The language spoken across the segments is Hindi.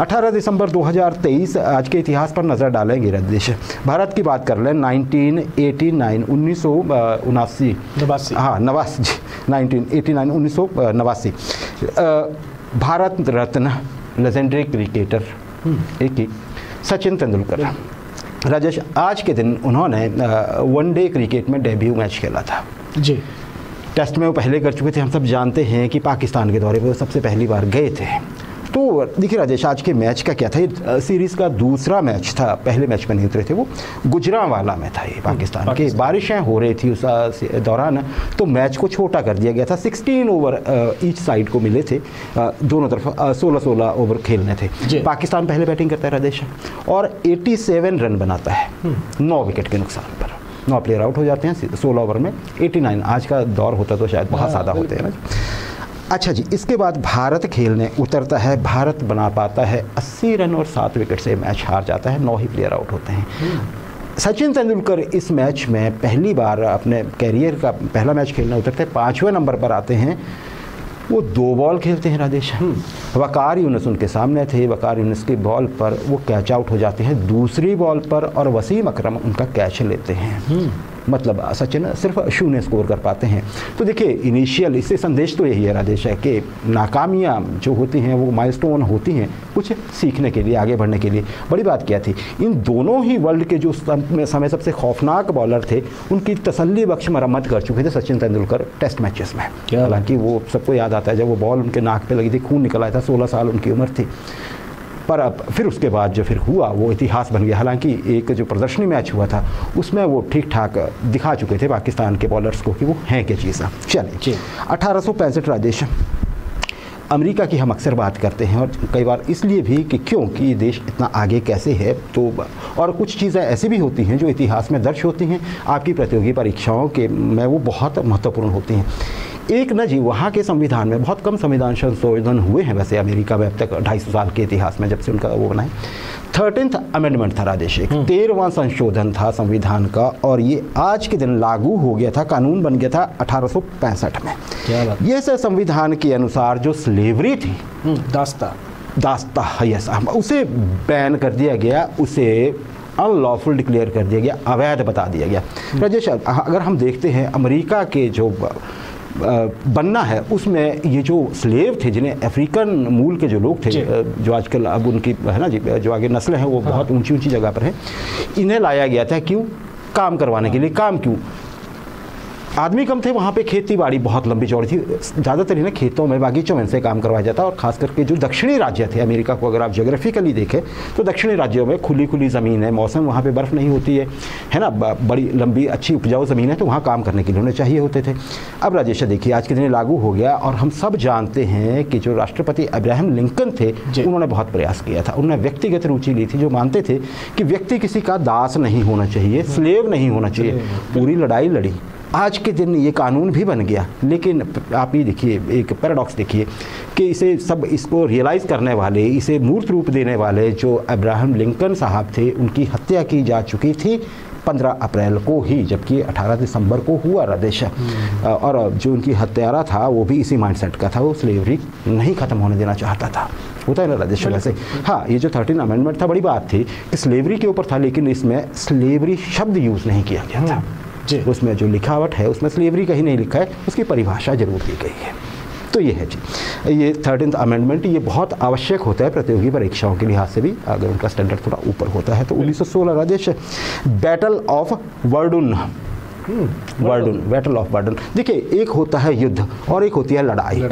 18 दिसंबर 2023 आज के इतिहास पर नज़र डालेंगे राजेश। भारत की बात कर लें 1989 हाँ नवासी 1989 भारत रत्न लेजेंडरी क्रिकेटर एक ही सचिन तेंदुलकर राजेश, आज के दिन उन्होंने वनडे क्रिकेट में डेब्यू मैच खेला था जी। टेस्ट में वो पहले कर चुके थे, हम सब जानते हैं कि पाकिस्तान के दौरे पर वो सबसे पहली बार गए थे। तो देखिए राजेश, आज के मैच का क्या था, ये सीरीज़ का दूसरा मैच था, पहले मैच में नहीं उतरे थे वो, गुजरांवाला में था ये पाकिस्तान के, बारिशें हो रही थी उस दौरान, तो मैच को छोटा कर दिया गया था। 16 ओवर ईच साइड को मिले थे, दोनों तरफ 16-16 ओवर खेलने थे। पाकिस्तान पहले बैटिंग करता है राजेश और 87 रन बनाता है 9 विकेट के नुकसान पर, 9 प्लेयर आउट हो जाते हैं 16 ओवर में। 89 आज का दौर होता तो शायद बहुत ज़्यादा होते हैं ना। अच्छा जी, इसके बाद भारत खेलने उतरता है, भारत बना पाता है 80 रन और 7 विकेट से मैच हार जाता है, 9 ही प्लेयर आउट होते हैं। सचिन तेंदुलकर इस मैच में पहली बार अपने कैरियर का पहला मैच खेलने उतरते हैं, 5वें नंबर पर आते हैं। वो 2 बॉल खेलते हैं राजेश, वकार यूनुस उनके सामने थे, वकार यूनुस की बॉल पर वो कैच आउट हो जाते हैं दूसरी बॉल पर और वसीम अकरम उनका कैच लेते हैं। मतलब सचिन सिर्फ 0 स्कोर कर पाते हैं। तो देखिए इनिशियल इससे संदेश तो यही है राजेश है कि नाकामियाँ जो होती हैं वो माइलस्टोन होती हैं कुछ सीखने के लिए, आगे बढ़ने के लिए। बड़ी बात क्या थी, इन दोनों ही वर्ल्ड के जो समय सबसे खौफनाक बॉलर थे उनकी तसल्ली बख्श मरम्मत कर चुके थे सचिन तेंदुलकर टेस्ट मैचेस में। हालांकि वो सबको याद आता है जब वो बॉल उनके नाक पे लगी थी, खून निकल आया था, 16 साल उनकी उम्र थी। पर अब फिर उसके बाद जो फिर हुआ वो इतिहास बन गया। हालांकि एक जो प्रदर्शनी मैच हुआ था उसमें वो ठीक ठाक दिखा चुके थे पाकिस्तान के बॉलर्स को कि वो हैं क्या चीज़। चलिए 1865 राजेश, अमेरिका की हम अक्सर बात करते हैं और कई बार इसलिए भी कि क्यों कि ये देश इतना आगे कैसे है। तो और कुछ चीज़ें ऐसी भी होती हैं जो इतिहास में दर्ज होती हैं, आपकी प्रतियोगी परीक्षाओं के में वो बहुत महत्वपूर्ण होती हैं। एक ना जी, वहाँ के संविधान में बहुत कम संविधान संशोधन हुए हैं वैसे अमेरिका में अब तक 250 साल के इतिहास में जब से उनका वो बना है। 13th अमेंडमेंट था राजेश, 13वां संशोधन था संविधान का और ये आज के दिन लागू हो गया था, कानून बन गया था 1865 में। ये संविधान के अनुसार जो स्लेवरी थी दास्ता यस, उसे बैन कर दिया गया, उसे अनलॉफुल डिक्लेयर कर दिया गया, अवैध बता दिया गया। राजेश अगर हम देखते हैं अमेरिका के जो बनना है उसमें ये जो स्लेव थे जिन्हें अफ्रीकन मूल के जो लोग थे जो आजकल अब उनकी है ना जी जो आगे नस्लें हैं वो बहुत ऊंची ऊंची जगह पर हैं, इन्हें लाया गया था क्यों, काम करवाने के लिए। काम क्यों, आदमी कम थे वहाँ पे, खेती बाड़ी बहुत लंबी चौड़ी थी, ज़्यादातर इन्हें खेतों में बागीचों में से काम करवाया जाता और ख़ास करके जो दक्षिणी राज्य थे अमेरिका को अगर आप ज्योग्राफिकली देखें तो दक्षिणी राज्यों में खुली खुली ज़मीन है, मौसम वहाँ पे बर्फ़ नहीं होती है ना, बड़ी लंबी अच्छी उपजाऊ ज़मीन है, तो वहाँ काम करने के लिए उन्हें चाहिए होते थे। अब राजेश देखिए आज के दिन लागू हो गया और हम सब जानते हैं कि जो राष्ट्रपति अब्राहम लिंकन थे उन्होंने बहुत प्रयास किया था, उन्होंने व्यक्तिगत रुचि ली थी, जो मानते थे कि व्यक्ति किसी का दास नहीं होना चाहिए, स्लेव नहीं होना चाहिए, पूरी लड़ाई लड़ी। आज के दिन ये कानून भी बन गया, लेकिन आप ये देखिए एक पैराडॉक्स देखिए कि इसे सब इसको रियलाइज़ करने वाले, इसे मूर्त रूप देने वाले जो अब्राहम लिंकन साहब थे उनकी हत्या की जा चुकी थी 15 अप्रैल को ही, जबकि 18 दिसंबर को हुआ राजेश। और जो उनकी हत्यारा था वो भी इसी माइंडसेट का था, वो स्लेवरी नहीं ख़त्म होने देना चाहता था। होता है ना राजेश वैसे। हाँ, ये जो 13 अमेंडमेंट था बड़ी बात थी कि स्लेवरी के ऊपर था, लेकिन इसमें स्लेवरी शब्द यूज़ नहीं किया गया था। उसमें जो लिखावट है उसमें स्लेवरी कहीं नहीं लिखा है, उसकी परिभाषा जरूर दी गई है। तो ये है जी, ये 13th अमेंडमेंट ये बहुत आवश्यक होता है प्रतियोगी परीक्षाओं के लिहाज से भी, अगर उनका स्टैंडर्ड थोड़ा ऊपर होता है। तो 1916 राजेश, battle of Verdun, battle of Verdun. देखिए एक होता है युद्ध और एक होती है लड़ाई।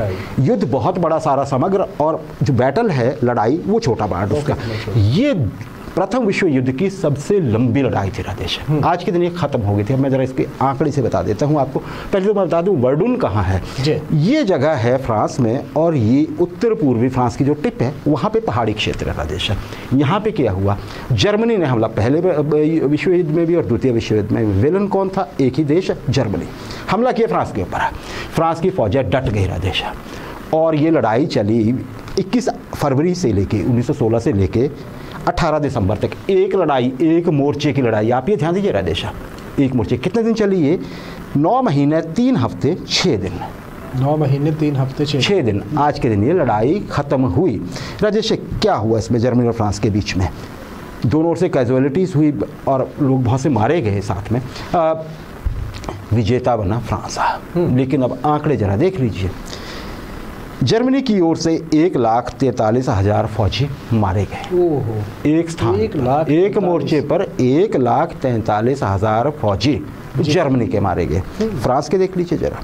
युद्ध बहुत बड़ा सारा समग्र और जो बैटल है लड़ाई वो छोटा पार्ट उसका। ये प्रथम विश्व युद्ध की सबसे लंबी लड़ाई थी राजेश, आज के दिन ये खत्म हो गई थी। अब मैं जरा इसके आंकड़े से बता देता हूँ आपको। पहले तो मैं बता दूँ वर्डुन कहाँ है। ये जगह है फ्रांस में और ये उत्तर पूर्वी फ्रांस की जो टिप है वहाँ पे पहाड़ी क्षेत्र है राजेश। यहाँ पे क्या हुआ, जर्मनी ने हमला, पहले विश्व युद्ध में भी और द्वितीय विश्व युद्ध में विलन कौन था, एक ही देश जर्मनी, हमला किया फ्रांस के ऊपर। फ्रांस की फौजें डट गई राजेश और ये लड़ाई चली 21 फरवरी से लेके 1916 से लेके 18 दिसंबर तक। एक लड़ाई, एक मोर्चे की लड़ाई, आप ये ध्यान दीजिए राजेश, एक मोर्चे कितने दिन चली ये, 9 महीने 3 हफ्ते 6 दिन। 9 महीने 3 हफ्ते 6 दिन, आज के दिन ये लड़ाई ख़त्म हुई। राजेश, क्या हुआ इसमें जर्मनी और फ्रांस के बीच में? दोनों ओर से कैजुअलिटीज़ हुई और लोग बहुत से मारे गए साथ में। विजेता बना फ्रांस। लेकिन अब आंकड़े ज़रा देख लीजिए। जर्मनी की ओर से 1,43,000 फौजी मारे गए। ओहो, एक स्थान पर, एक मोर्चे पर 1,43,000 फौजी जर्मनी के मारे गए। फ्रांस के देख लीजिए जरा,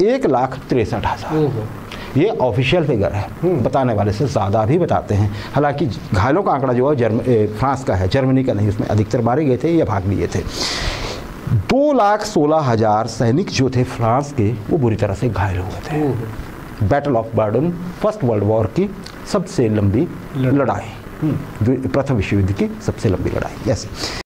1,63,000। ये ऑफिशियल फिगर है, बताने वाले से ज़्यादा भी बताते हैं। हालांकि घायलों का आंकड़ा जो है फ्रांस का है, जर्मनी का नहीं। उसमें अधिकतर मारे गए थे या भाग लिए थे। 2,16,000 सैनिक जो थे फ्रांस के, वो बुरी तरह से घायल हुए थे। Battle of वर्डन first world war की सबसे लंबी लड़ाई, प्रथम विश्व युद्ध की सबसे लंबी लड़ाई। ऐसे